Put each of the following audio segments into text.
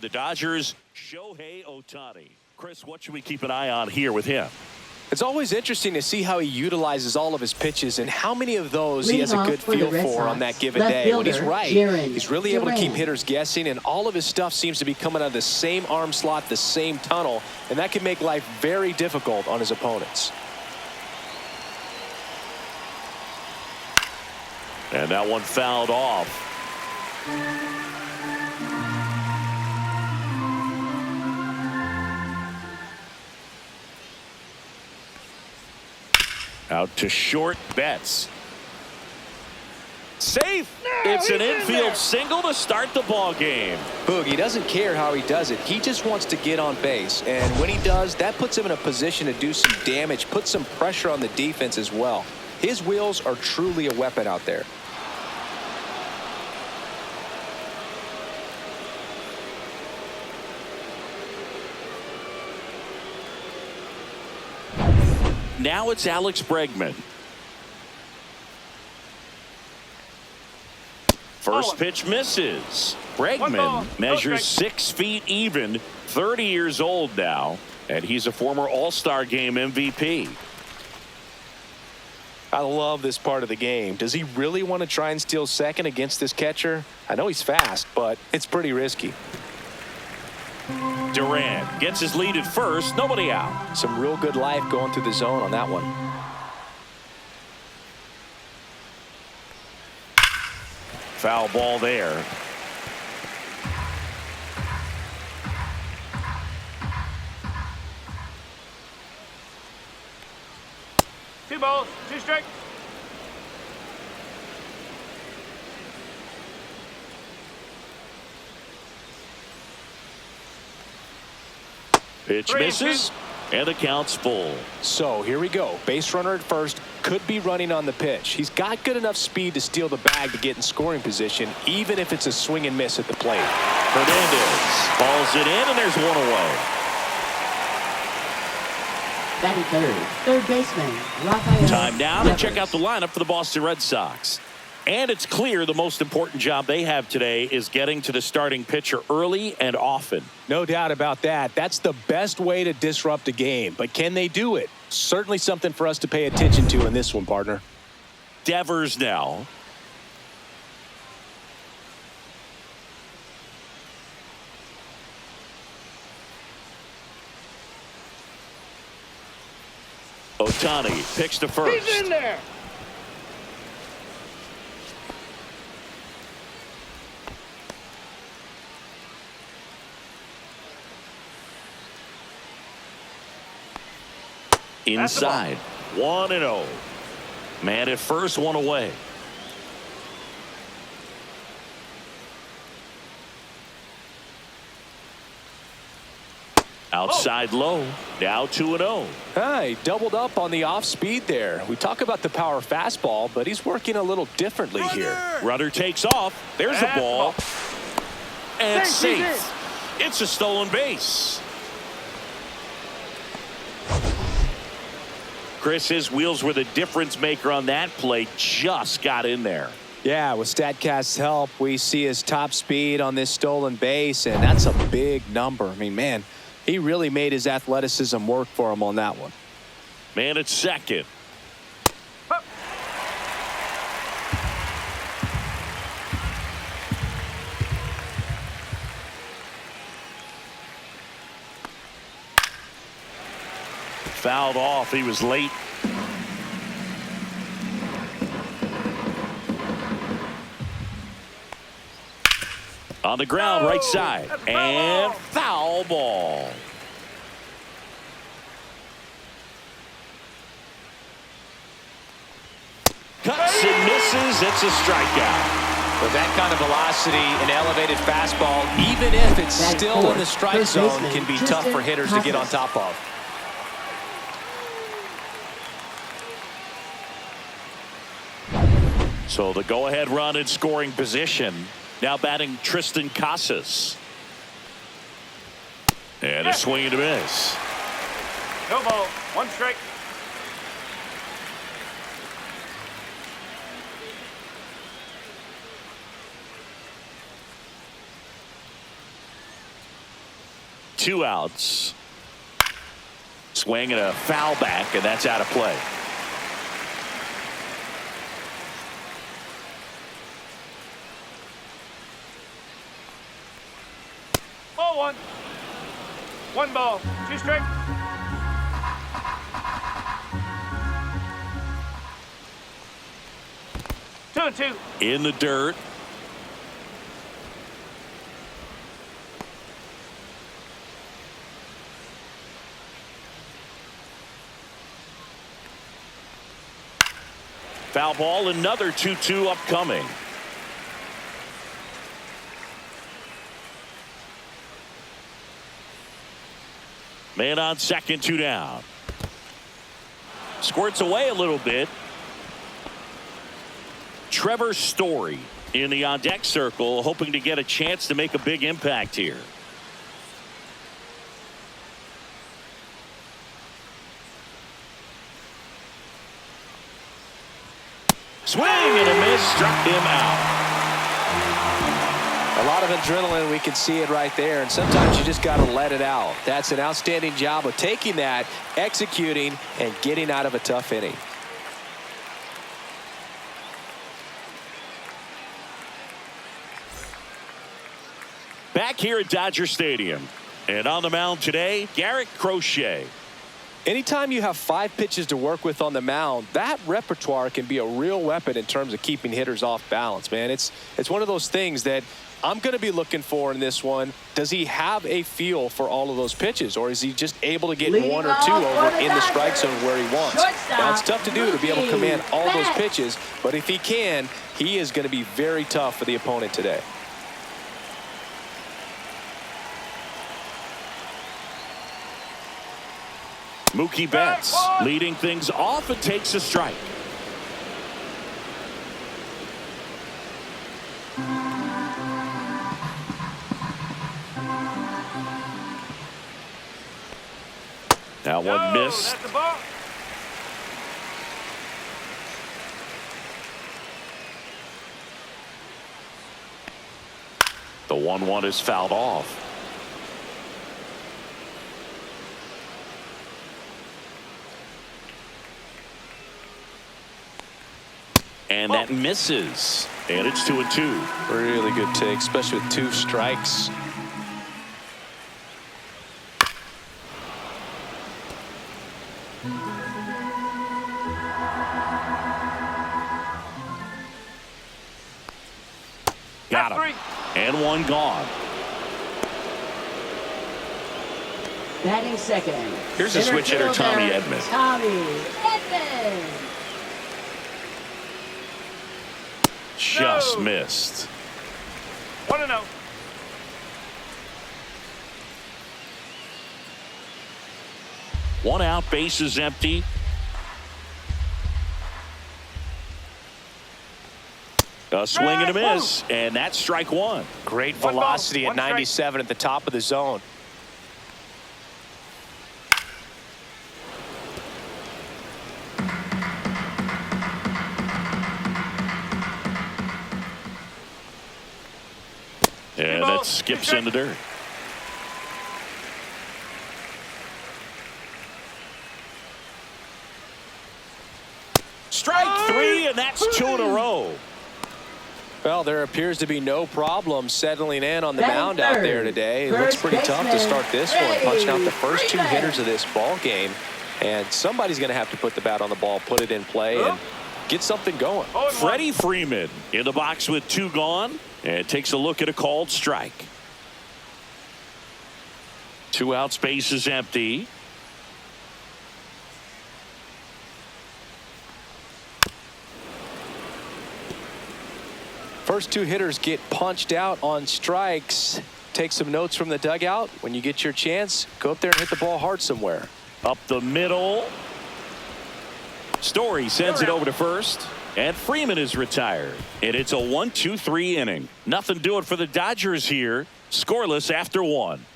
The Dodgers, Shohei Ohtani. Chris, what should we keep an eye on here with him? It's always interesting to see how he utilizes all of his pitches and how many of those he has a good feel for on that given day. When he's right, he's really able to keep hitters guessing, and all of his stuff seems to be coming out of the same arm slot, the same tunnel, and that can make life very difficult on his opponents. And that one fouled off. Out to short, Betts. Safe. It's an infield single to start the ball game. Boogie doesn't care how he does it. He just wants to get on base. And when he does, that puts him in a position to do some damage, put some pressure on the defense as well. His wheels are truly a weapon out there. Now it's Alex Bregman. First pitch misses. Bregman measures 6 feet even, 30 years old now, and he's a former All-Star Game MVP. I love this part of the game. Does he really want to try and steal second against this catcher? I know he's fast, but it's pretty risky. Durant gets his lead at first, nobody out. Some real good life going through the zone on that one. Foul ball there. Two balls, two strikes. Pitch misses, and the count's full. So here we go. Base runner at first, could be running on the pitch. He's got good enough speed to steal the bag to get in scoring position, even if it's a swing and miss at the plate. Hernandez balls it in, and there's one away. Batting third baseman, Rafael. Time now to check out the lineup for the Boston Red Sox. And it's clear the most important job they have today is getting to the starting pitcher early and often. No doubt about that. That's the best way to disrupt a game. But can they do it? Certainly something for us to pay attention to in this one, partner. Devers now. Ohtani picks to first. He's in there. Inside, 1-0. Man at first, one away. Outside low, now 2-0. He doubled up on the off speed there. We talk about the power fastball, but he's working a little differently here. Runner takes off. There's the ball. And safe. It's a stolen base. Chris, his wheels were the difference maker on that play. Just got in there. Yeah, with StatCast's help, we see his top speed on this stolen base, and that's a big number. I mean, man, he really made his athleticism work for him on that one. Man at second. Fouled off. He was late. On the ground, right side. And foul ball. Cuts and misses. It's a strikeout. With that kind of velocity, an elevated fastball, even if it's still in the strike zone, can be tough for hitters to get on top of. So the go-ahead run in scoring position. Now batting Tristan Casas. And a swing and a miss. No ball, one strike. 2 outs. Swing and a foul back, and that's out of play. Ball 1. 1 ball, 2 strikes. Two and two. In the dirt. Foul ball, another 2-2 upcoming. Man on second, 2 down. Squirts away a little bit. Trevor Story in the on-deck circle, hoping to get a chance to make a big impact here. Swing and a miss, struck him out. A lot of adrenaline, we can see it right there, and sometimes you just got to let it out. That's an outstanding job of taking that, executing, and getting out of a tough inning. Back here at Dodger Stadium, and on the mound today, Garrett Crochet. Anytime you have 5 pitches to work with on the mound, that repertoire can be a real weapon in terms of keeping hitters off balance, man. It's one of those things that I'm going to be looking for in this one. Does he have a feel for all of those pitches, or is he just able to get 1 or 2 over in the strike zone where he wants? Now, it's tough to do to be able to command all those pitches, but if he can, he is going to be very tough for the opponent today. Mookie Betts leading things off and takes a strike. That one missed. That's the ball. The 1-1 is fouled off. And that misses. And it's 2-2. Really good take, especially with 2 strikes. Got him. And 1 gone. Batting second. Here's a switch hitter, Tommy Edman. Tommy Edman. Just missed. 1-0. One out, bases empty. A swing and a miss, and that's strike 1. Great One ball, velocity at one strike. 97 at the top of the zone. And that skips in the dirt. Strike 3, and that's 2 in a row. Well, there appears to be no problem settling in on the Batting mound out third. there today. It looks First pretty tough to baseman, start this one, punching out the first 2 Freeman. hitters of this ball game. And somebody's going to have to put the bat on the ball, put it in play, and get something going. Freddie Freeman in the box with 2 gone, and takes a look at a called strike. 2 out, space is empty. First 2 hitters get punched out on strikes. Take some notes from the dugout. When you get your chance, go up there and hit the ball hard somewhere. Up the middle. Story sends it over to first, and Freeman is retired. And it's a 1-2-3 inning. Nothing doing for the Dodgers here. Scoreless after 1.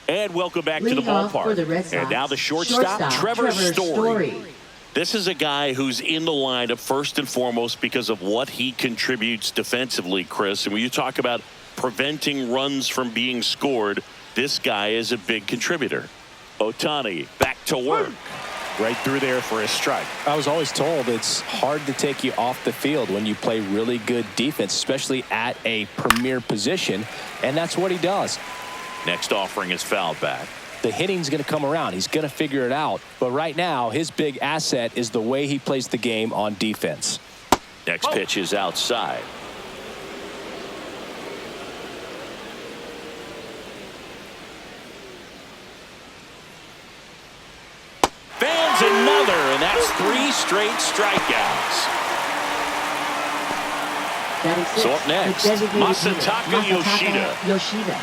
And welcking back to the Leading off for ballpark. the Red Sox, And now the shortstop, Trevor Story. This is a guy who's in the lineup first and foremost because of what he contributes defensively, Chris. And when you talk about preventing runs from being scored, this guy is a big contributor. Ohtani back to work. Right through there for a strike. I was always told it's hard to take you off the field when you play really good defense, especially at a premier position, and that's what he does. Next offering is fouled back. The hitting's going to come around. He's going to figure it out. But right now, his big asset is the way he plays the game on defense. Next pitch is outside. Fans another, and that's 3 straight strikeouts. So up next, Masataka Yoshida.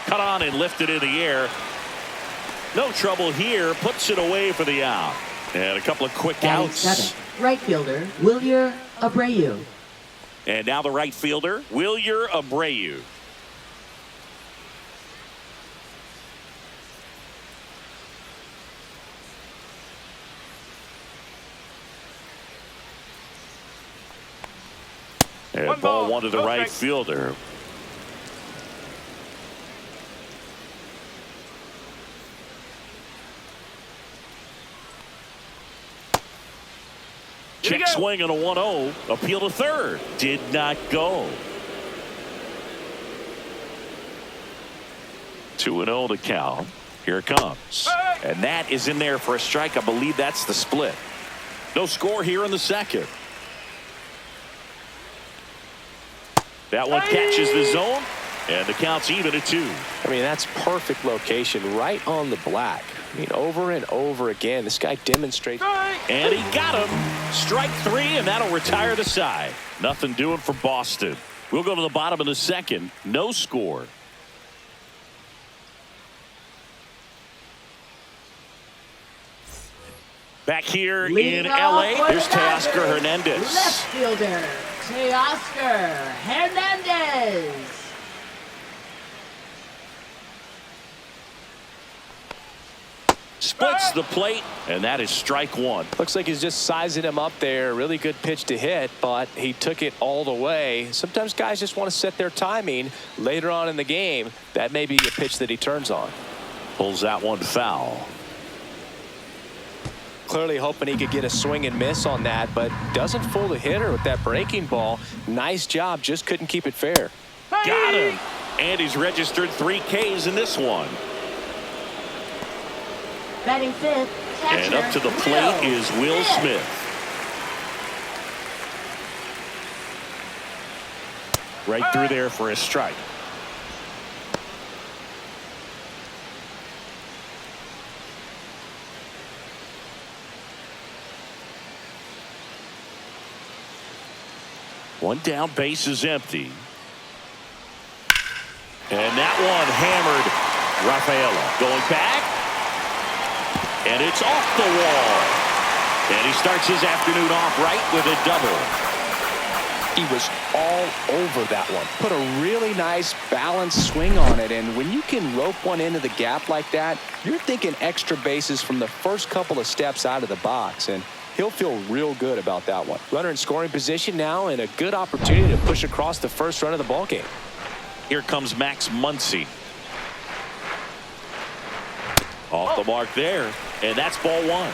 Cut on and lifted in the air. No trouble here. Puts it away for the out. And a couple of quick outs. Right fielder, Wilyer Abreu. And now the right fielder, Wilyer Abreu. And ball one to the right fielder. Check swing on a 1-0. Appeal to third. Did not go. 2-0 to count. Here it comes. And that is in there for a strike. I believe that's the split. No score here in the second. That one catches the zone. And the count's even at 2. I mean, that's perfect location right on the black. I mean, over and over again, this guy demonstrates. And he got him. Strike 3, and that'll retire the side. Nothing doing for Boston. We'll go to the bottom of the second. No score. Back here in L.A., there's Teoscar Hernandez. Left fielder, Teoscar Hernandez. Splits the plate, and that is strike 1. Looks like he's just sizing him up there. Really good pitch to hit, but he took it all the way. Sometimes guys just want to set their timing later on in the game. That may be a pitch that he turns on. Pulls that one foul. Clearly hoping he could get a swing and miss on that, but doesn't fool the hitter with that breaking ball. Nice job, just couldn't keep it fair. Got him. And he's registered 3 Ks in this one. Batting fifth, catcher, and up to the plate is Will Smith. Right through there for a strike. One down, base is empty. And that one hammered Rafaela. Going back. And it's off the wall. And he starts his afternoon off right with a double. He was all over that one. Put a really nice balanced swing on it. And when you can rope one into the gap like that, you're thinking extra bases from the first couple of steps out of the box. And he'll feel real good about that one. Runner in scoring position now and a good opportunity to push across the first run of the ballgame. Here comes Max Muncy. Off the mark there. And that's ball 1.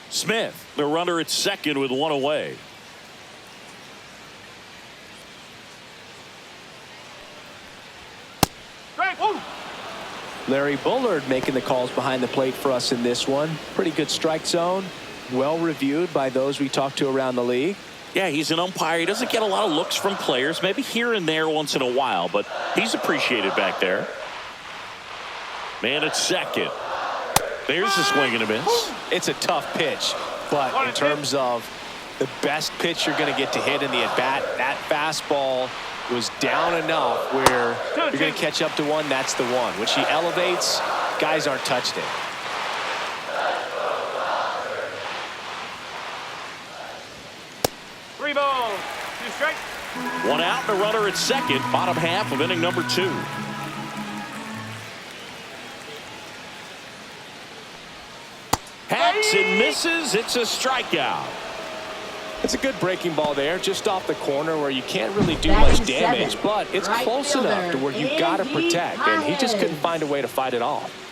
Smith, the runner at second with 1 away. Larry Bullard making the calls behind the plate for us in this one. Pretty good strike zone. Well reviewed by those we talked to around the league. Yeah, he's an umpire. He doesn't get a lot of looks from players, maybe here and there once in a while, but he's appreciated back there. Man at second. There's a swing and a miss. It's a tough pitch, but in terms of the best pitch you're going to get to hit in the at-bat, that fastball was down enough where you're going to catch up to one. That's the one. When she elevates, guys aren't touched it. strike. One out and a runner at second, bottom half of inning number 2. Hacks and misses. It's a strikeout. It's a good breaking ball there, just off the corner where you can't really do Batting much damage, seventh, but it's right close fielder, enough to where you've got to Andy protect, and he just couldn't Paez. find a way to fight it off.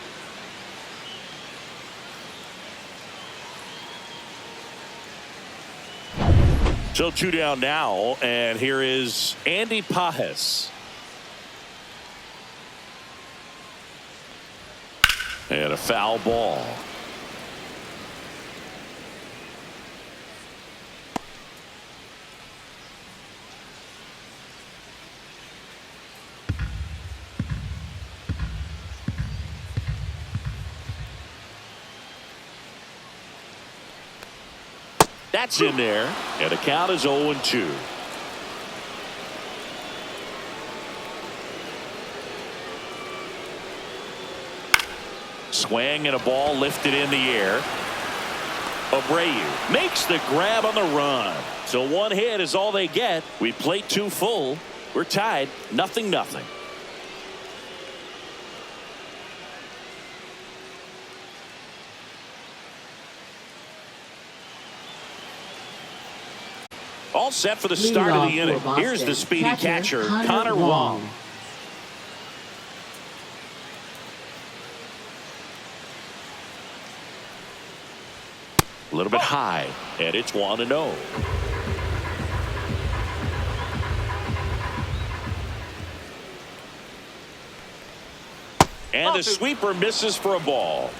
So 2 down now, and here is Andy Paez. And a foul ball. That's in there, and the count is 0-2. Swing and a ball lifted in the air. Abreu makes the grab on the run. So 1 hit is all they get. We played 2 full. We're tied 0-0. All set for the start of the inning. Here's the speedy catcher, Connor Wong. A little bit high, and it's 1-0. And the sweeper misses for a ball.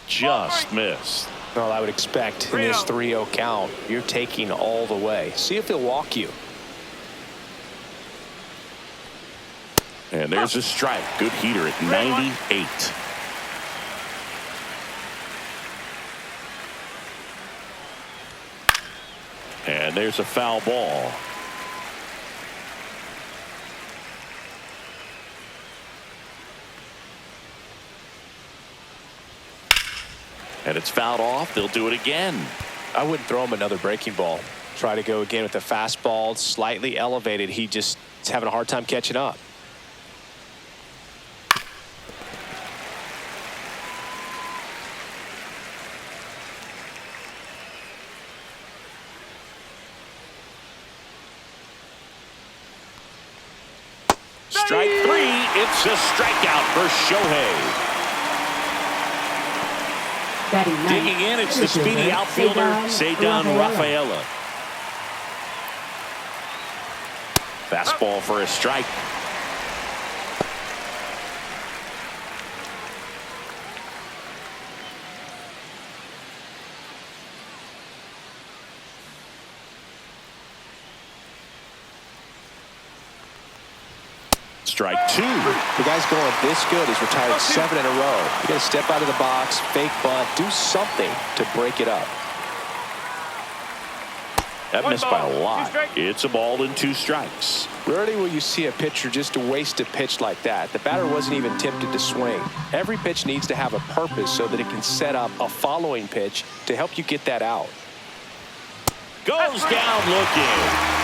Just missed. Well, I would expect in this 3-0 count, you're taking all the way. See if he'll walk you. And there's a strike. Good heater at 98. And there's a foul ball. And it's fouled off. They'll do it again. I wouldn't throw him another breaking ball. Try to go again with the fastball, slightly elevated. He just is having a hard time catching up. Strike 3. It's a strikeout for Shohei. Digging in, it's the speedy outfielder, Ceddanne Rafaela. Fastball for a strike. Strike 2. The guy's going this good. He's retired 7 in a row. You got to step out of the box, fake bunt, do something to break it up. That missed by a lot. It's a ball and 2 strikes. Rarely will you see a pitcher just waste a pitch like that. The batter wasn't even tempted to swing. Every pitch needs to have a purpose so that it can set up a following pitch to help you get that out. Goes down looking.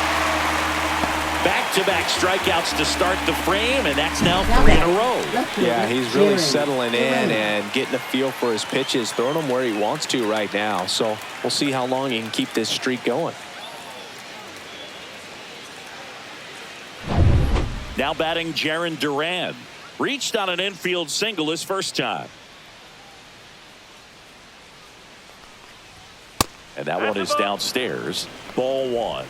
Back-to-back strikeouts to start the frame, and that's now 3 in a row. Yeah, he's really settling in and getting a feel for his pitches, throwing them where he wants to right now. So we'll see how long he can keep this streak going. Now batting Jarren Duran. Reached on an infield single his first time. And that one is downstairs. Ball 1.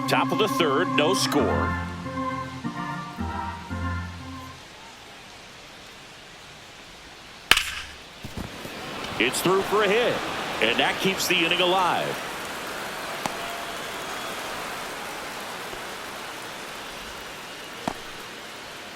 Top of the 3rd, no score. It's through for a hit, and that keeps the inning alive.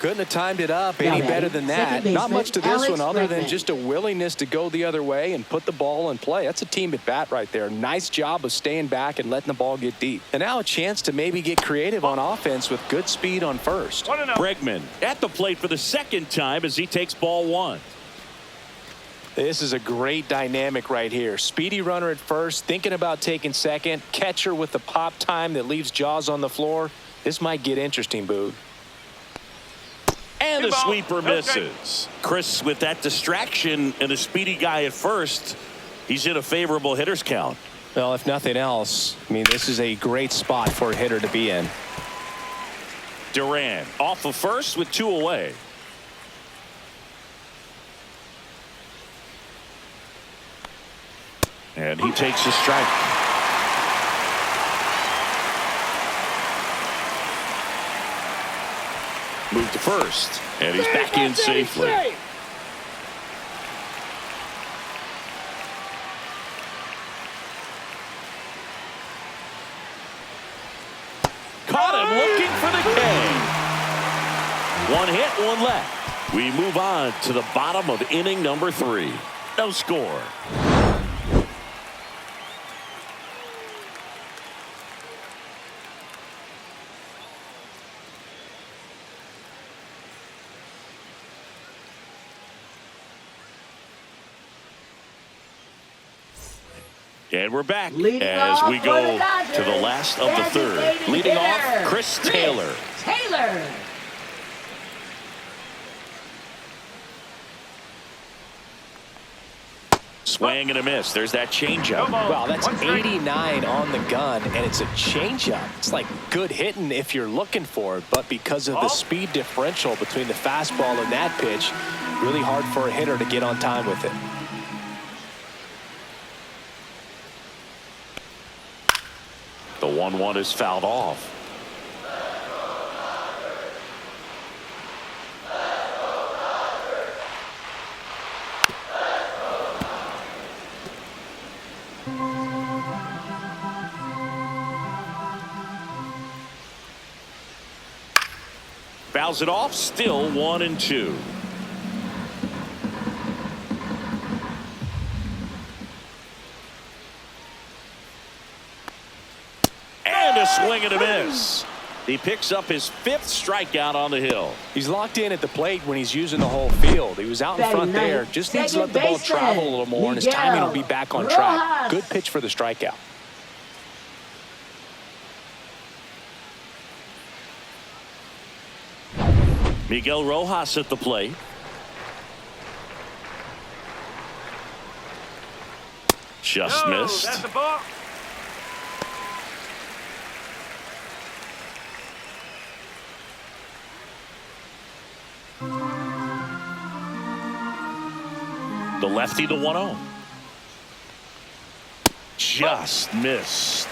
Couldn't have timed it up any better than that. Not much to this one other than just a willingness to go the other way and put the ball in play. That's a team at bat right there. Nice job of staying back and letting the ball get deep. And now a chance to maybe get creative on offense with good speed on first. Bregman at the plate for the second time as he takes ball one. This is a great dynamic right here. Speedy runner at first, thinking about taking second. Catcher with the pop time that leaves Jaws on the floor. This might get interesting, Boog. And the sweeper misses. Chris, with that distraction and a speedy guy at first, he's in a favorable hitter's count. Well, if nothing else, I mean, this is a great spot for a hitter to be in. Duran off of first with 2 away. And he takes a strike. Move to first, and he's back in safely. Caught him looking for the K. 1 hit, 1 left. We move on to the bottom of inning number 3. No score. And we're back as we go to the last of the third. Leading off, Chris Taylor. Swing and a miss. There's that changeup. Wow, that's 89 on the gun, and it's a changeup. It's like good hitting if you're looking for it, but because of the speed differential between the fastball and that pitch, really hard for a hitter to get on time with it. The 1-1 is fouled off. Fouls it off, still 1-2. Swing and a miss. He picks up his 5th strikeout on the hill. He's locked in at the plate when he's using the whole field. He was out in front there. Just needs to let the ball travel a little more, and his timing will be back on track. Good pitch for the strikeout. Miguel Rojas at the plate. Just missed. That's a ball. The lefty, the 1-0. Just missed.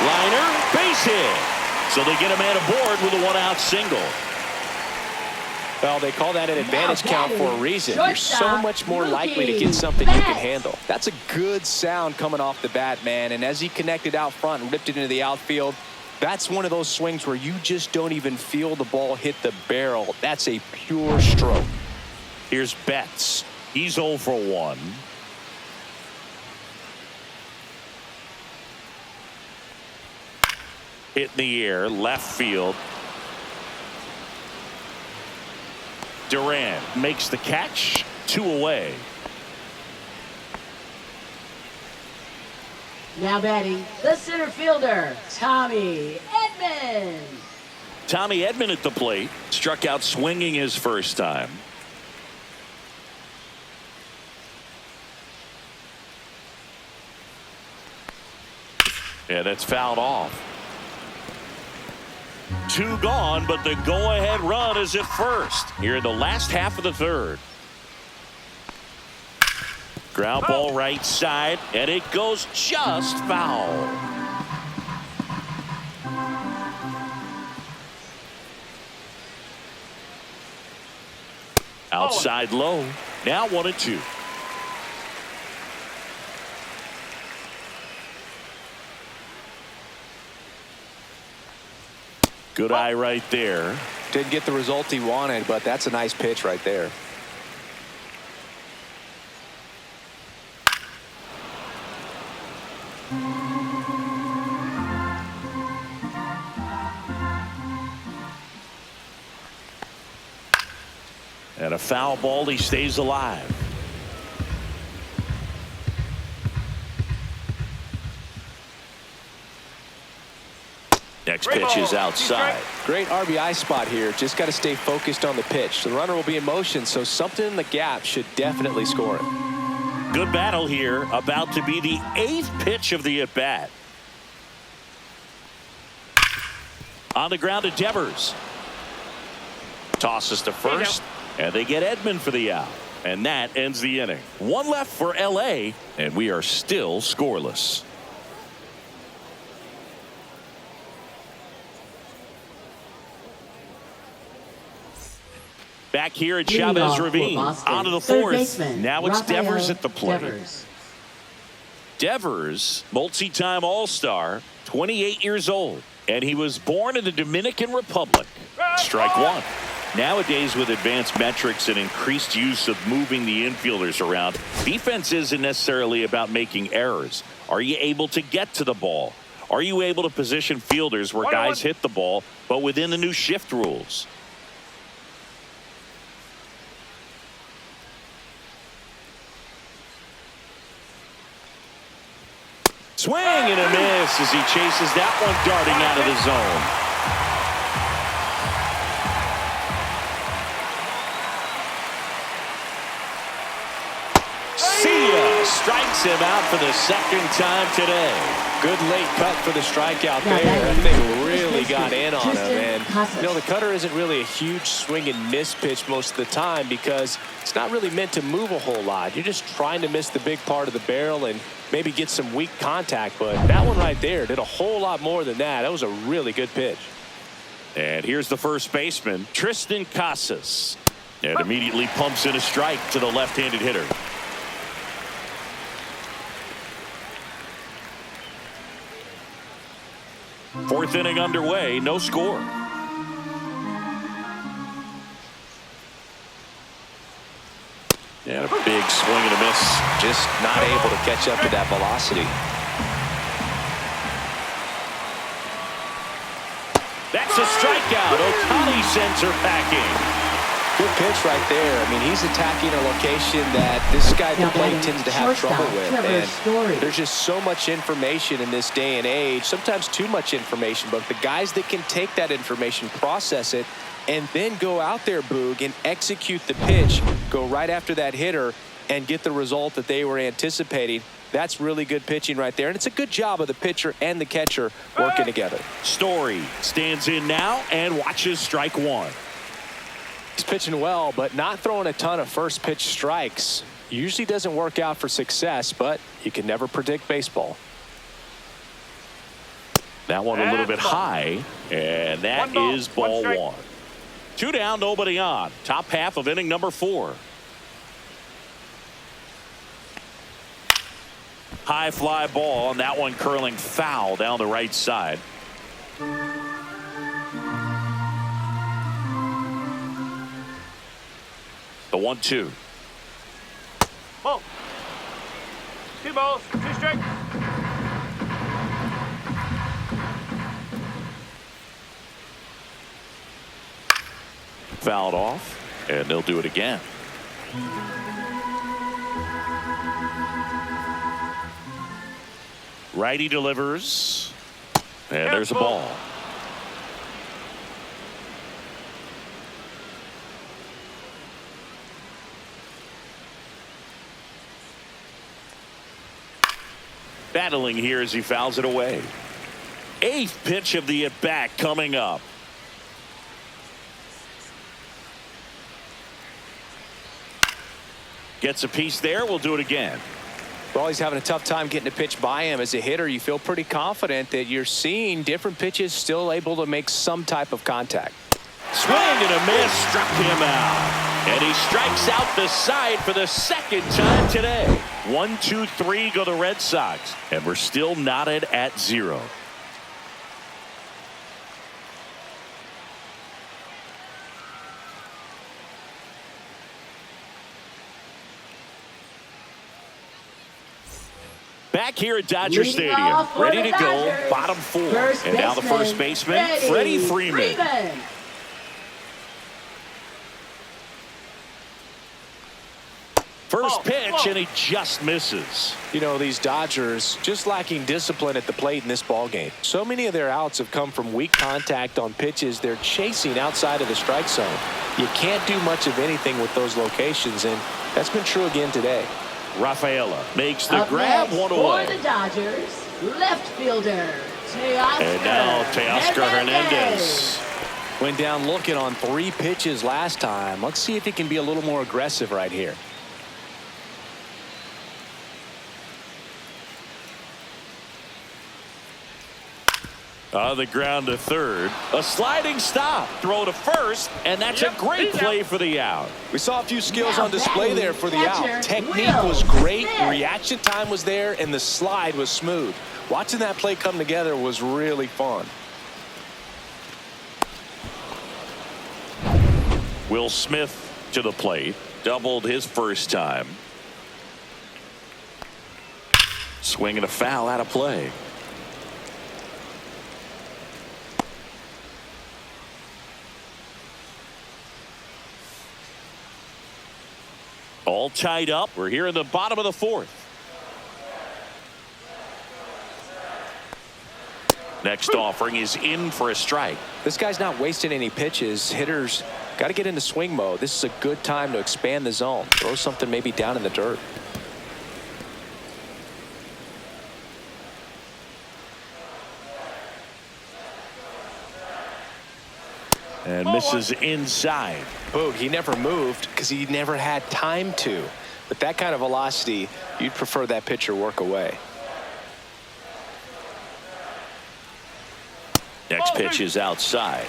Liner, base hit. So they get a man aboard with a 1-out single. Well, they call that an advantage count for a reason. You're so much more likely to get something you can handle. That's a good sound coming off the bat, man. And as he connected out front and ripped it into the outfield, that's one of those swings where you just don't even feel the ball hit the barrel. That's a pure stroke. Here's Betts. He's 0 for 1. Hit in the air, left field. Duran makes the catch, 2 away. Now batting, the center fielder, Tommy Edman. Tommy Edman at the plate. Struck out swinging his first time. Yeah, that's fouled off. 2 gone, but the go-ahead run is at first here in the last half of the third. Ground ball right side, and it goes just foul. Outside low. Now 1-2. Good eye right there. Didn't get the result he wanted, but that's a nice pitch right there. And a foul ball, he stays alive. Next pitch is outside. Great RBI spot here. Just got to stay focused on the pitch. The runner will be in motion, so something in the gap should definitely score it. Good battle here. About to be the 8th pitch of the at-bat. On the ground to Devers. Tosses to first, and they get Edman for the out. And that ends the inning. One left for LA, and we are still scoreless. Back here at Chavez Ravine, on to the 4th. Now it's Devers at the plate. Devers, multi-time All-Star, 28 years old, and he was born in the Dominican Republic. Strike one. Nowadays, with advanced metrics and increased use of moving the infielders around, defense isn't necessarily about making errors. Are you able to get to the ball? Are you able to position fielders where guys hit the ball, but within the new shift rules? Swing and a miss as he chases that one darting out of the zone. See ya. Strikes him out for the 2nd time today. Good late cut for the strikeout there. That thing really got in on him. And you know, the cutter isn't really a huge swing and miss pitch most of the time because it's not really meant to move a whole lot. You're just trying to miss the big part of the barrel and maybe get some weak contact. But that one right there did a whole lot more than that. That was a really good pitch. And here's the first baseman, Tristan Casas. And immediately pumps in a strike to the left-handed hitter. Fourth inning underway, no score. And a big swing and a miss. Just not able to catch up to that velocity. That's a strikeout. Ohtani sends her packing. Good pitch right there. I mean, he's attacking a location that this guy at the plate tends to have trouble with. And there's just so much information in this day and age, sometimes too much information. But the guys that can take that information, process it, and then go out there, Boog, and execute the pitch, go right after that hitter, and get the result that they were anticipating. That's really good pitching right there. And it's a good job of the pitcher and the catcher working together. Story stands in now and watches strike one. He's pitching well, but not throwing a ton of first pitch strikes. Usually doesn't work out for success, but you can never predict baseball. That one a little bit high, and that is ball one. 2 down, nobody on. Top half of inning number 4. High fly ball, and that one curling foul down the right side. The 1-2. Ball. 2 balls, 2 strikes. Fouled off, and they'll do it again. Righty delivers, and there's a ball. Battling here as he fouls it away. 8th pitch of the at-bat coming up. Gets a piece there. We'll do it again. Well, he's having a tough time getting a pitch by him. As a hitter, you feel pretty confident that you're seeing different pitches still able to make some type of contact. Swing and a miss, struck him out. And he strikes out the side for the 2nd time today. 1, 2, 3 go the Red Sox. And we're still knotted at 0. back here at Dodger Leading Stadium. off for Ready the to go, Dodgers, bottom four. first And now the first baseman, Freddie Freeman. First pitch, and he just misses. You know, these Dodgers just lacking discipline at the plate in this ballgame. So many of their outs have come from weak contact on pitches they're chasing outside of the strike zone. You can't do much of anything with those locations, and that's been true again today. Rafaela makes the Up grab, next one away. for the Dodgers, left fielder, Teoscar. And now Teoscar Hernandez. Went down looking on 3 pitches last time. Let's see if he can be a little more aggressive right here. On the ground to third. A sliding stop. Throw to first, and that's a great play for the out. We saw a few skills Now on display there for the out. catcher, Technique Will was great, Smith. reaction time was there, and the slide was smooth. Watching that play come together was really fun. Will Smith to the plate. Doubled his first time. Swing and a foul out of play. All tied up. We're here in the bottom of the fourth. Next offering is in for a strike. This guy's not wasting any pitches. Hitters got to get into swing mode. This is a good time to expand the zone. Throw something maybe down in the dirt. And misses inside. Boog, he never moved because he never had time to. With that kind of velocity, you'd prefer that pitcher work away. Next pitch is outside.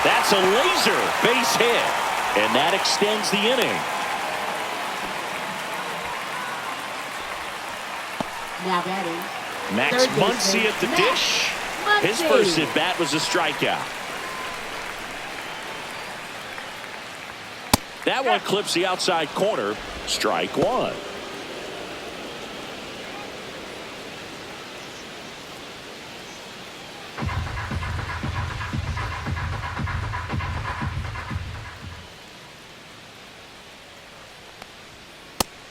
That's a laser base hit, and that extends the inning. Now batting, Max third Muncy baseman, at the Max dish. His Muncy. first at bat was a strikeout. That one clips the outside corner. Strike one.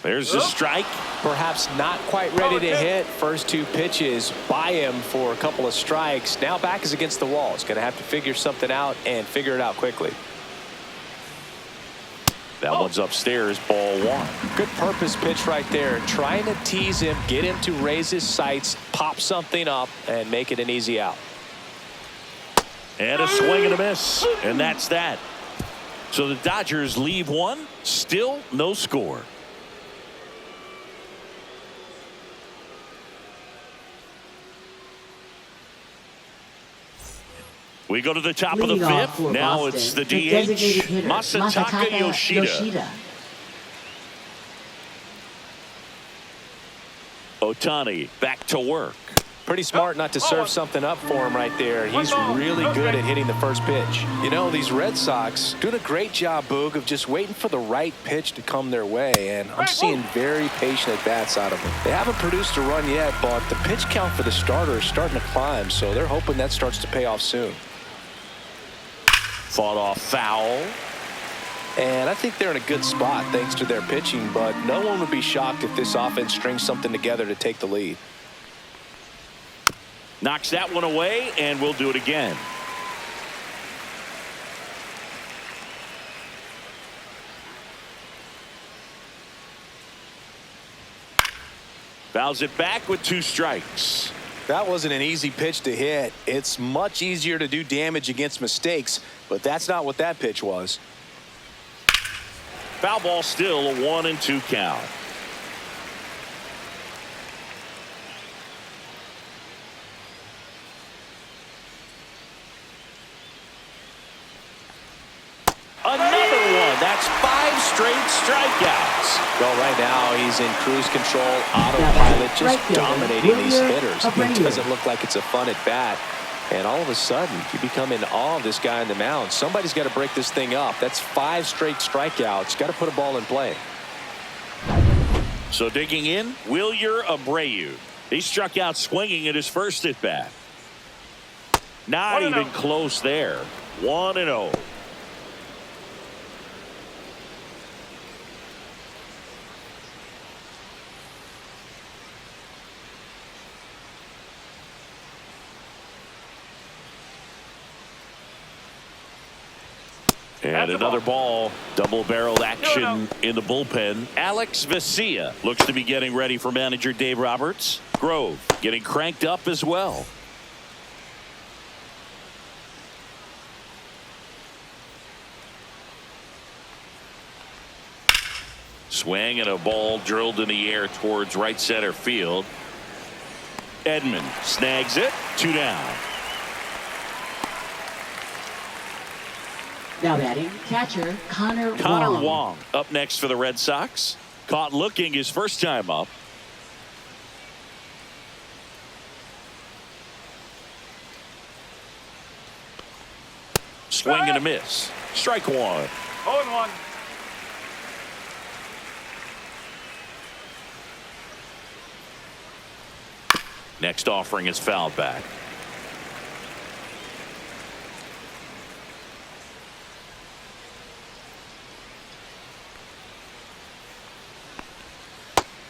There's the strike. Perhaps not quite ready to hit. First 2 pitches by him for a couple of strikes. Now back is against the wall. He's going to have to figure something out and figure it out quickly. That one's upstairs, ball 1. Good purpose pitch right there. Trying to tease him, get him to raise his sights, pop something up, and make it an easy out. And a swing and a miss. And that's that. So the Dodgers leave one. Still no score. We go to the top of the fifth. Now Boston, it's the designated DH, hitter, Masataka Yoshida. Otani back to work. Pretty smart not to serve something up for him right there. He's really good at hitting the first pitch. You know, these Red Sox doing a great job, Boog, of just waiting for the right pitch to come their way, and I'm seeing very patient at-bats out of them. They haven't produced a run yet, but the pitch count for the starter is starting to climb, so they're hoping that starts to pay off soon. Fought off foul. And I think they're in a good spot thanks to their pitching, but no one would be shocked if this offense strings something together to take the lead. Knocks that one away, and we'll do it again. Fouls it back with 2 strikes. That wasn't an easy pitch to hit. It's much easier to do damage against mistakes, but that's not what that pitch was. Foul ball, still a 1-2 count. Another one. That's 5 straight strikeouts. Well, right now he's in cruise control, autopilot, just dominating these hitters. It doesn't look like it's a fun at bat. And all of a sudden, you become in awe of this guy on the mound. Somebody's got to break this thing up. That's 5 straight strikeouts. Got to put a ball in play. So digging in, Wilyer Abreu. He struck out swinging at his first at bat. Not even close there. 1-0. And another ball. Double-barreled action in the bullpen. Alex Vesia looks to be getting ready for manager Dave Roberts. Grove getting cranked up as well. Swing and a ball drilled in the air towards right center field. Edman snags it. 2 down. Now batting, catcher Connor Wong up next for the Red Sox. Caught looking his first time up. Swing and a miss. Strike 1. 0-1. Next offering is fouled back.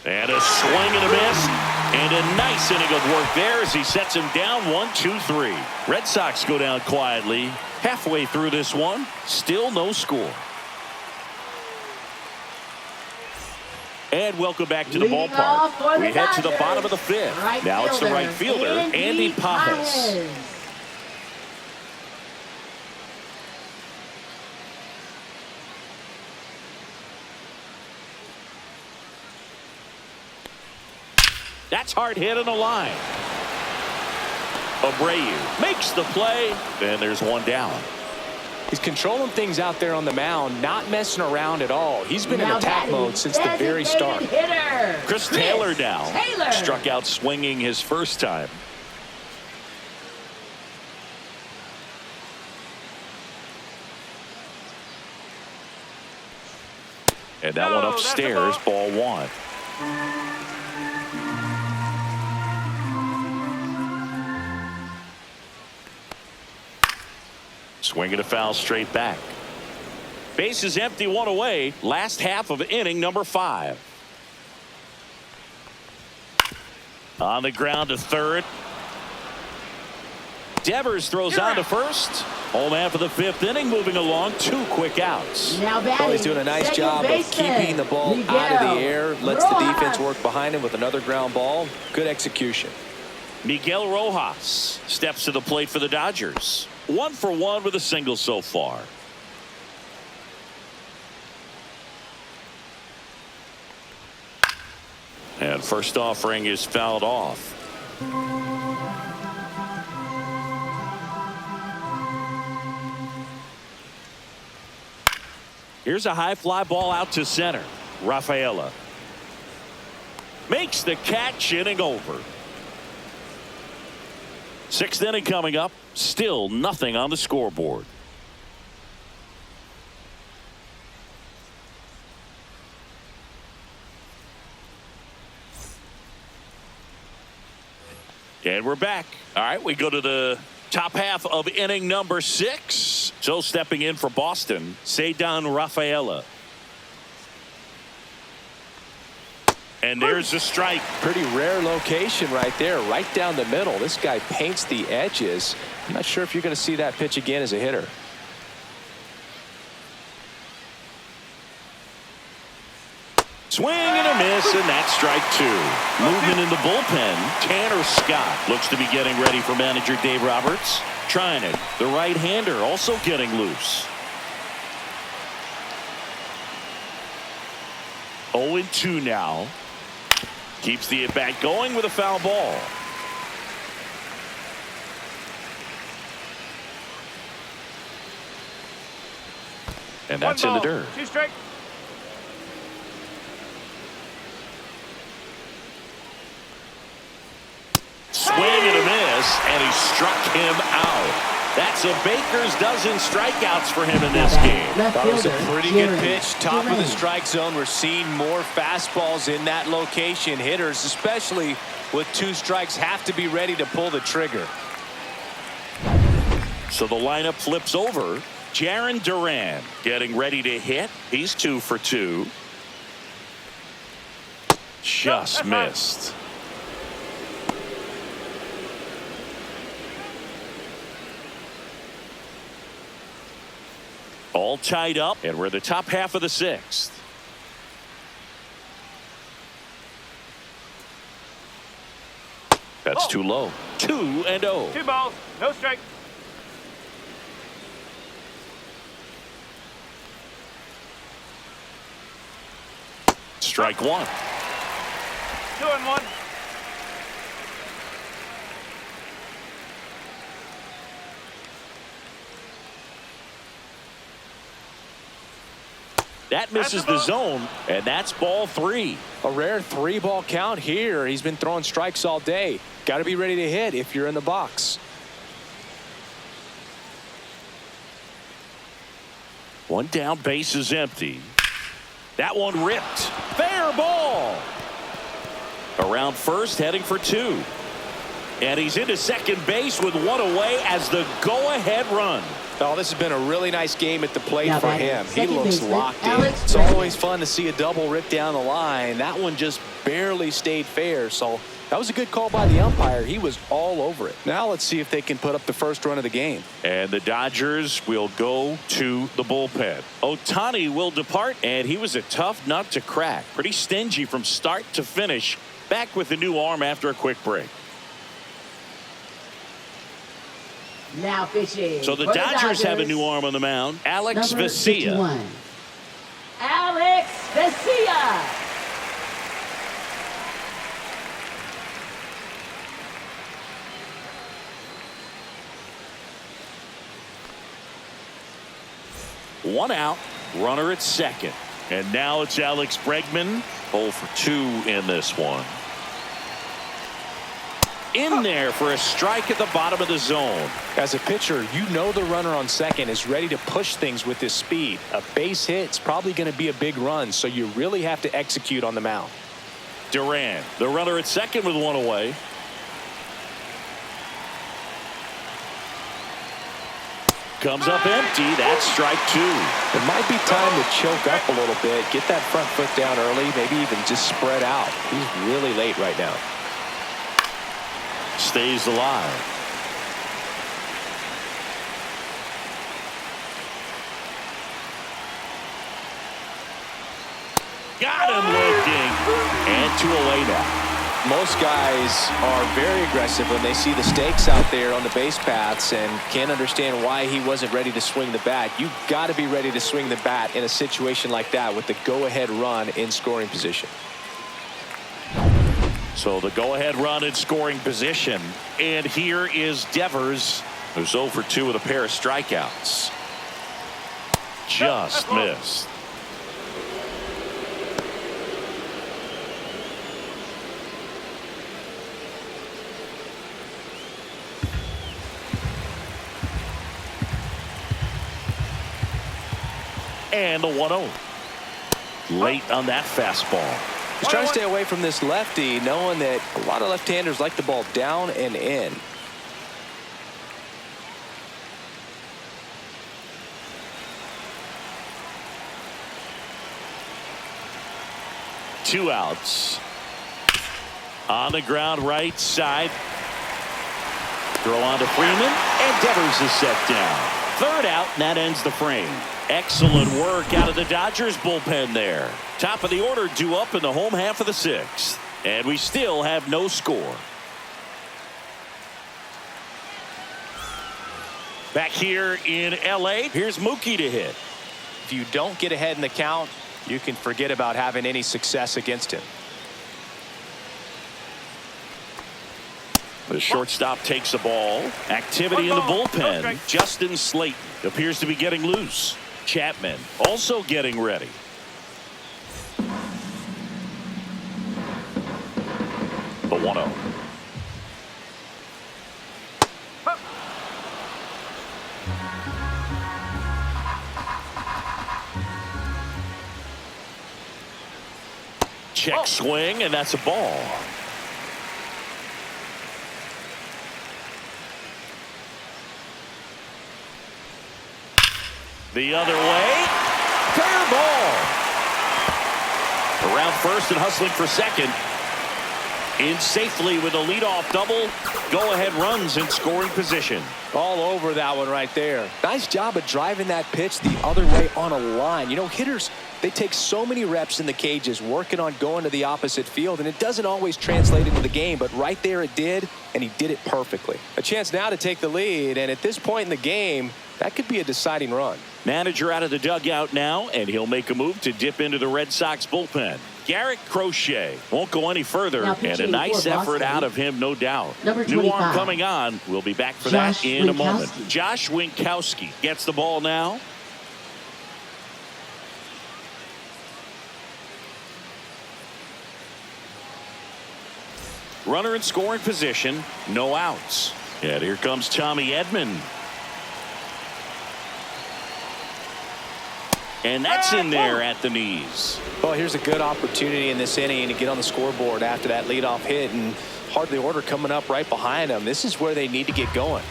And a swing and a miss. And a nice inning of work there as he sets him down 1-2-3. Red Sox go down quietly. Halfway through this one, still no score. And welcome back to the ballpark. We head to the bottom of the 5th. Now it's the right fielder, Andy Pajas. That's hard hit on the line. Abreu makes the play, and there's 1 down. He's controlling things out there on the mound, not messing around at all. He's been in attack mode since the very start. Chris Taylor now struck out swinging his first time. And that one upstairs, ball 1. Swinging a foul straight back. Base is empty, 1 away. Last half of inning number 5. On the ground to third. Devers throws on to first. Home half of the 5th inning, moving along. 2 quick outs. Well, he's doing a nice job of keeping the ball out of the air. Lets the defense work behind him with another ground ball. Good execution. Miguel Rojas steps to the plate for the Dodgers. 1 for 1 with a single so far. And first offering is fouled off. Here's a high fly ball out to center. Rafaela makes the catch, inning over. 6th inning coming up. Still nothing on the scoreboard. And we're back. All right, we go to the top half of inning number 6. So stepping in for Boston, Ceddanne Rafaela. And there's a strike. Pretty rare location right there, right down the middle. This guy paints the edges. I'm not sure if you're going to see that pitch again as a hitter. Swing and a miss, and that's strike 2. Movement in the bullpen. Tanner Scott looks to be getting ready for manager Dave Roberts. Trying it. The right-hander also getting loose. 0-2 now. Keeps the at-bat going with a foul ball. And that's in the dirt. 2 strike. Swing and a miss, base, and he struck him out. That's a baker's dozen strikeouts for him in this game. That was a pretty good pitch. Top of the strike zone. We're seeing more fastballs in that location. Hitters, especially with 2 strikes, have to be ready to pull the trigger. So the lineup flips over. Jarren Duran getting ready to hit. He's 2 for 2. Just missed. All tied up, and we're in the top half of the 6th. That's too low. 2-0. 2 balls, no strike. Strike 1. 2-1. That misses the zone, and that's ball 3. A rare 3-ball count here. He's been throwing strikes all day. Got to be ready to hit if you're in the box. One down, base is empty. That one ripped. Fair ball. Around first, heading for 2. And he's into second base with 1 away as the go-ahead run. Oh, this has been a really nice game at the plate Now for batting, him. He second looks baseman, locked in. Alex It's Bregman. always fun to see a double rip down the line. That one just barely stayed fair. So that was a good call by the umpire. He was all over it. Now let's see if they can put up the first run of the game. And the Dodgers will go to the bullpen. Ohtani will depart, and he was a tough nut to crack. Pretty stingy from start to finish. Back with a new arm after a quick break. Now pitching. So the for Dodgers have a new arm on the mound. Alex Number Vesia. 51. Alex Vesia. One out, runner at second. And now it's Alex Bregman. 0 for 2 in this one. In there for a strike at the bottom of the zone. As a pitcher, you know the runner on second is ready to push things with his speed. A base hit's probably going to be a big run, so you really have to execute on the mound. Duran, the runner at second with 1 away. Comes up empty. That's strike 2. It might be time to choke up a little bit, get that front foot down early, maybe even just spread out. He's really late right now. Stays alive. Got him looking. And 2 away now. Most guys are very aggressive when they see the stakes out there on the base paths and can't understand why he wasn't ready to swing the bat. You've got to be ready to swing the bat in a situation like that with the go-ahead run in scoring position. So the go-ahead run in scoring position. And here is Devers, who's 0 for 2 with a pair of strikeouts. Just missed. And the 1-0. Late on that fastball. He's trying to stay away from this lefty, knowing that a lot of left-handers like the ball down and in. Two outs. On the ground right side. Throw on to Freeman, and Devers is set down. Third out, and that ends the frame. Excellent work out of the Dodgers bullpen there. Top of the order due up in the home half of the 6th. And we still have no score. Back here in L.A., here's Mookie to hit. If you don't get ahead in the count, you can forget about having any success against him. The shortstop takes the ball. Activity in the bullpen. Justin Slayton appears to be getting loose. Chapman also getting ready. The 1-0. Check swing, and that's a ball. The other way. Fair ball. Around first and hustling for second. In safely with a leadoff double. Go-ahead runs in scoring position. All over that one right there. Nice job of driving that pitch the other way on a line. You know, hitters, they take so many reps in the cages working on going to the opposite field, and it doesn't always translate into the game, but right there it did, and he did it perfectly. A chance now to take the lead, and at this point in the game, that could be a deciding run. Manager out of the dugout now, and he'll make a move to dip into the Red Sox bullpen. Garrett Crochet won't go any further, and a nice effort out of him, no doubt. New arm coming on. We'll be back for that in a moment. Josh Winkowski gets the ball now. Runner in scoring position, no outs. And here comes Tommy Edman. And that's in there at the knees. Well, here's a good opportunity in this inning to get on the scoreboard after that leadoff hit, and hardly order coming up right behind them. This is where they need to get going.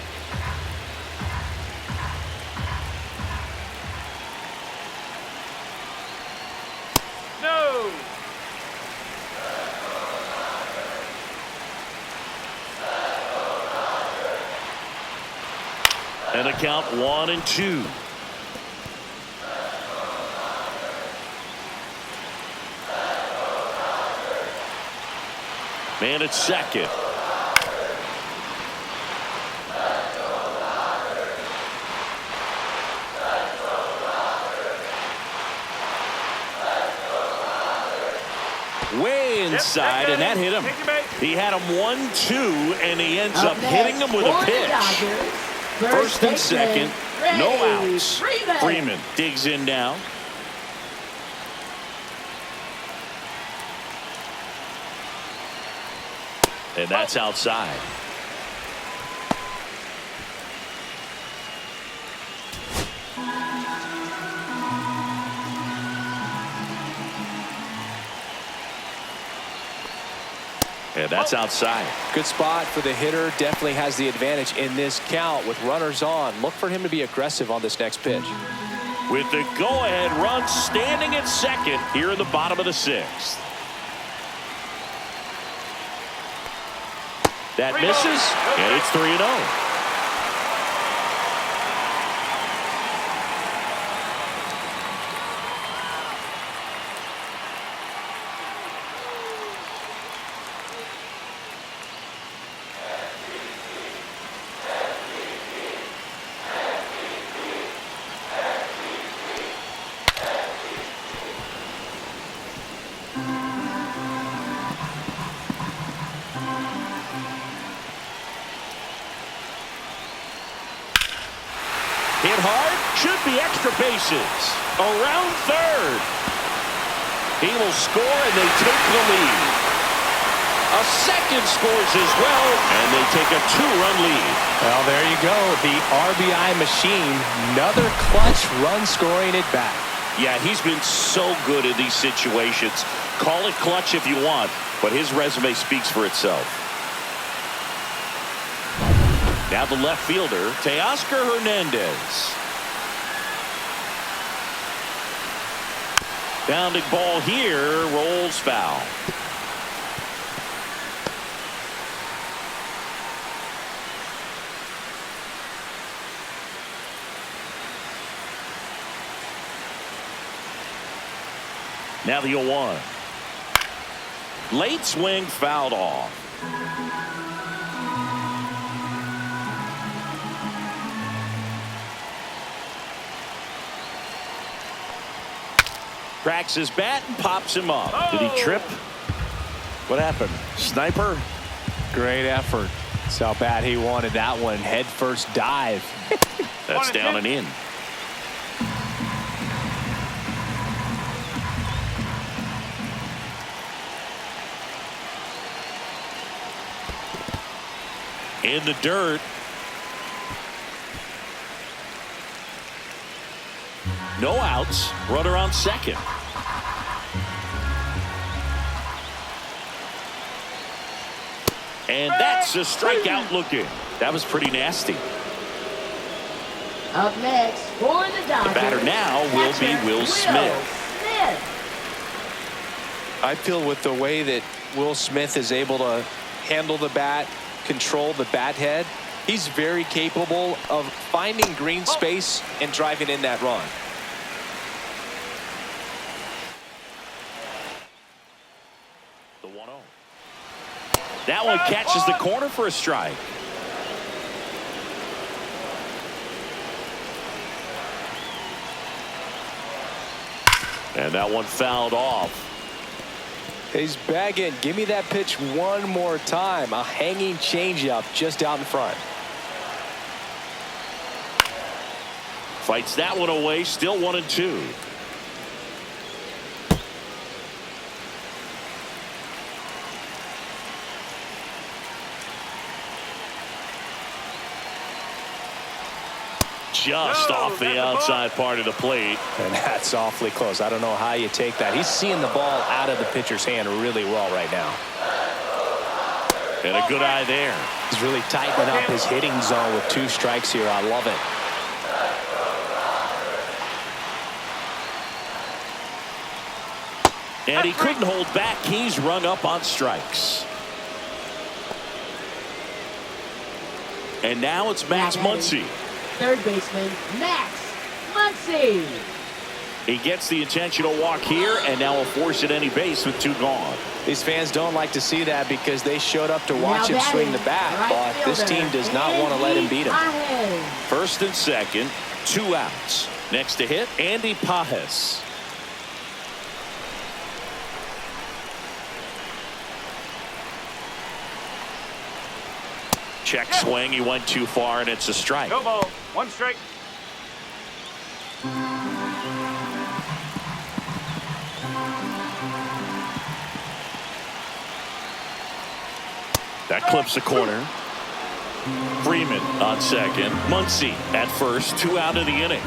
No. And a count 1-2. Man at second. Way inside, and that hit him. He had him 1-2, and he ends up hitting him with a pitch. First and second, no outs. Freeman digs in now. And that's outside. And that's outside. Good spot for the hitter. Definitely has the advantage in this count with runners on. Look for him to be aggressive on this next pitch. With the go-ahead run standing at second here in the bottom of the sixth. That misses, and it's 3-0. Hit hard, should be extra bases. Around third. He will score, and they take the lead. A second scores as well, and they take a 2-run lead. Well, there you go. The RBI machine. Another clutch run scoring it back. Yeah, he's been so good in these situations. Call it clutch if you want, but his resume speaks for itself. Now the left fielder, Teoscar Hernandez. Bounding ball here, rolls foul. Now the 0-1. Late swing fouled off. Cracks his bat and pops him up. Did he trip? What happened? Sniper? Great effort. That's how bad he wanted that one. Head first dive. That's down and in. In the dirt. No outs. Runner on second. And that's a strikeout looking. That was pretty nasty. Up next for the Dodgers. The batter now will be Will Smith. I feel with the way that Will Smith is able to handle the bat, control the bat head, he's very capable of finding green space and driving in that run. The 1-0. That one catches the corner for a strike. And that one fouled off. He's bagging. Give me that pitch one more time. A hanging changeup just out in front. Fights that one away. Still 1-2. Just off the outside part of the plate. And that's awfully close. I don't know how you take that. He's seeing the ball out of the pitcher's hand really well right now. And a good eye there. He's really tightening up his hitting zone with 2 strikes here. I love it. And he couldn't hold back. He's rung up on strikes. And now it's Max Muncy. Third baseman, Max Muncy. He gets the intentional walk here, and now will force at any base with 2 gone. These fans don't like to see that because they showed up to watch him swing the bat, but this team does not want to let him beat him. First and second, 2 outs. Next to hit, Andy Pajes. Check swing. He went too far, and it's a strike. No ball. 1 strike. That clips the corner. Freeman on second. Muncy at first. 2 out of the inning.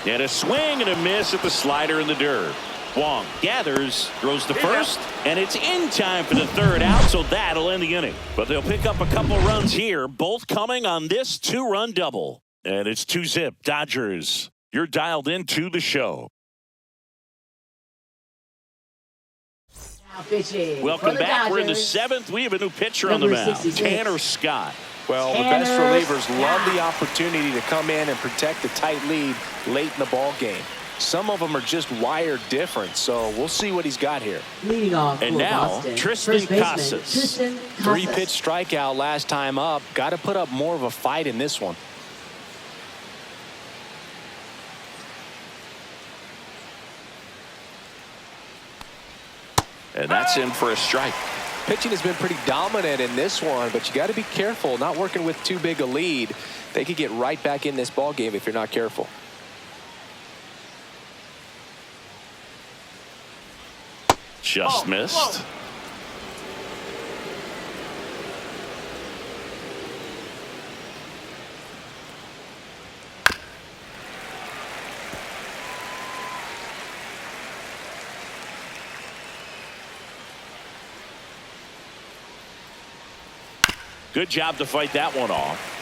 And a swing and a miss at the slider in the dirt. Wong gathers, throws to first, and it's in time for the 3rd out, so that'll end the inning. But they'll pick up a couple runs here, both coming on this 2-run double. And it's 2-zip Dodgers. You're dialed into the show. Welcome back. We're in the 7th. We have a new pitcher on the mound, Tanner Scott. Well, the best relievers love the opportunity to come in and protect the tight lead late in the ball game. Some of them are just wired different, so we'll see what he's got here. Leading off and now, Boston, Tristan Casas. 3-pitch strikeout last time up. Got to put up more of a fight in this one. And that's in for a strike. Pitching has been pretty dominant in this one, but you got to be careful. Not working with too big a lead. They could get right back in this ball game if you're not careful. Just missed. Good job to fight that one off.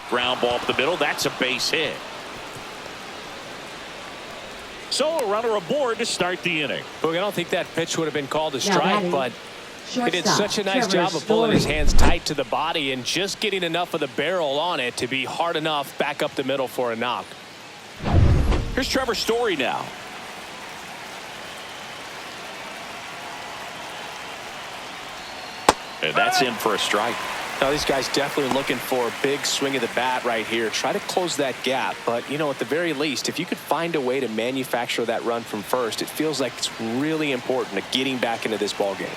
Ground ball up the middle. That's a base hit. So a runner aboard to start the inning. Look, I don't think that pitch would have been called a strike, but he did such a nice job of pulling his hands tight to the body and just getting enough of the barrel on it to be hard enough back up the middle for a knock. Here's Trevor Story now. And that's in for a strike. Now, these guys definitely looking for a big swing of the bat right here. Try to close that gap. But, you know, at the very least, if you could find a way to manufacture that run from first, it feels like it's really important to getting back into this ball game.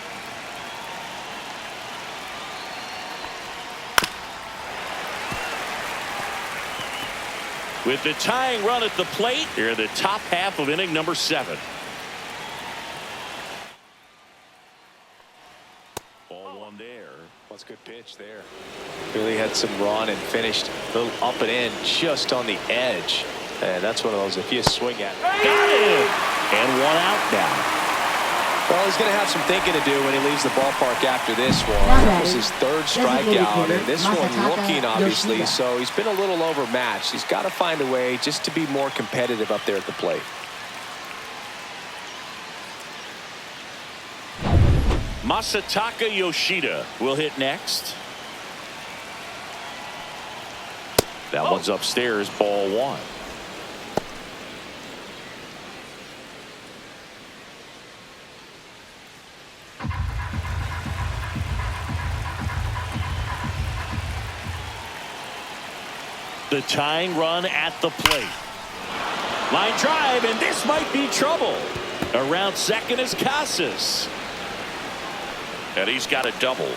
With the tying run at the plate, here the top half of inning number 7. Ball one there. That's a good pitch there. Really had some run and finished a little up and in just on the edge. And that's one of those, if you swing at it. Got it! And one out now. Well, he's going to have some thinking to do when he leaves the ballpark after this one. This is his third strikeout, and this one looking, obviously, so he's been a little overmatched. He's got to find a way just to be more competitive up there at the plate. Masataka Yoshida will hit next. That one's upstairs, ball one. The tying run at the plate. Line drive, and this might be trouble. Around second is Casas. And he's got a double.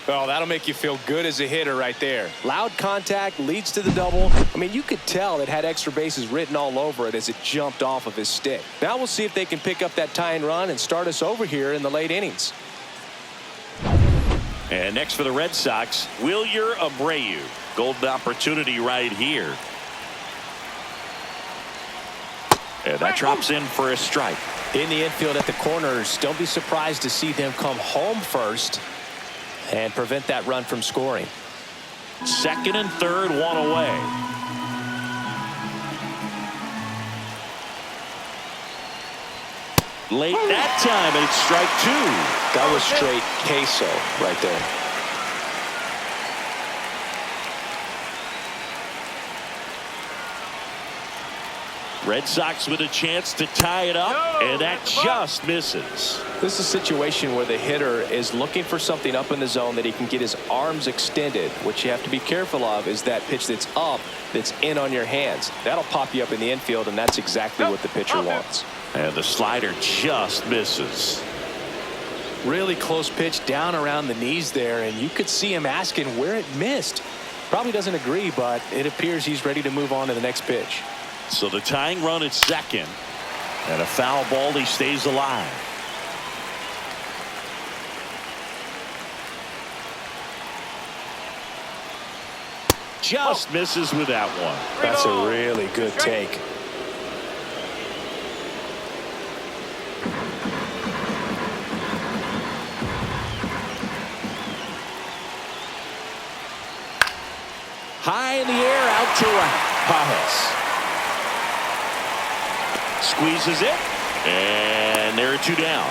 Oh, that'll make you feel good as a hitter right there. Loud contact leads to the double. I mean, you could tell it had extra bases written all over it as it jumped off of his stick. Now we'll see if they can pick up that tying run and start us over here in the late innings. And next for the Red Sox, Wilyer Abreu. Golden opportunity right here. And that drops in for a strike. In the infield at the corners, don't be surprised to see them come home first and prevent that run from scoring. Second and third, one away. Late that time, and it's strike two. That was straight queso right there. Red Sox with a chance to tie it up, and that just misses. This is a situation where the hitter is looking for something up in the zone that he can get his arms extended. What you have to be careful of is that pitch that's up, that's in on your hands. That'll pop you up in the infield, and that's exactly what the pitcher wants. And the slider just misses. Really close pitch down around the knees there, and you could see him asking where it missed. Probably doesn't agree, but it appears he's ready to move on to the next pitch. So the tying run at second, and a foul ball. He stays alive. Just misses with that one. That's a really good take. High in the air, out to right. Pajes squeezes it, and there are two down.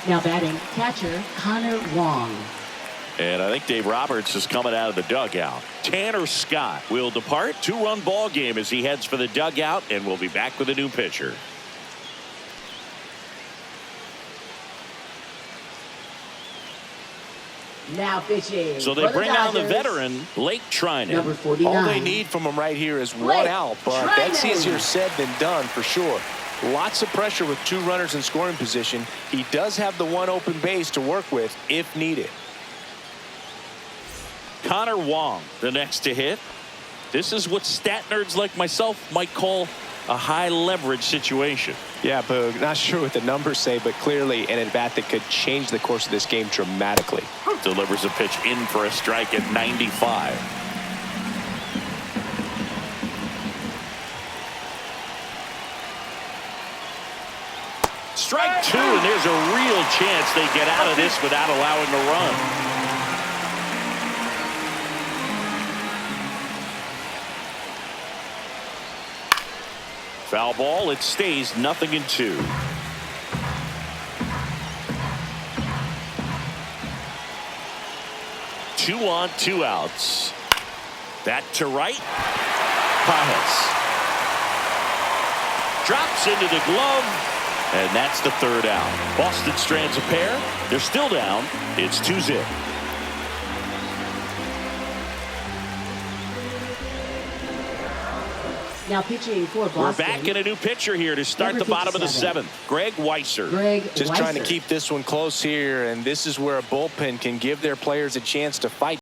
Now batting, catcher Connor Wong. And I think Dave Roberts is coming out of the dugout. Tanner Scott will depart. Two-run ball game as he heads for the dugout, and we'll be back with a new pitcher. Now pitching. So they bring on the veteran, Blake Trinan. Number 49. All they need from him right here is one out, but that's easier said than done for sure. Lots of pressure with two runners in scoring position. He does have the one open base to work with if needed. Connor Wong, the next to hit. This is what stat nerds like myself might call a high leverage situation. Yeah, Boog, not sure what the numbers say, but clearly an at-bat that could change the course of this game dramatically. Delivers a pitch in for a strike at 95. Strike two, and there's a real chance they get out of this without allowing a run. Foul ball. It stays 0-2. Two on, two outs. That to right. Pajes drops into the glove, and that's the third out. Boston strands a pair. They're still down. It's 2-0. Now pitching for Boston. We're back in a new pitcher here to start the bottom of the seventh. Greg Weisser. Just trying to keep this one close here, and this is where a bullpen can give their players a chance to fight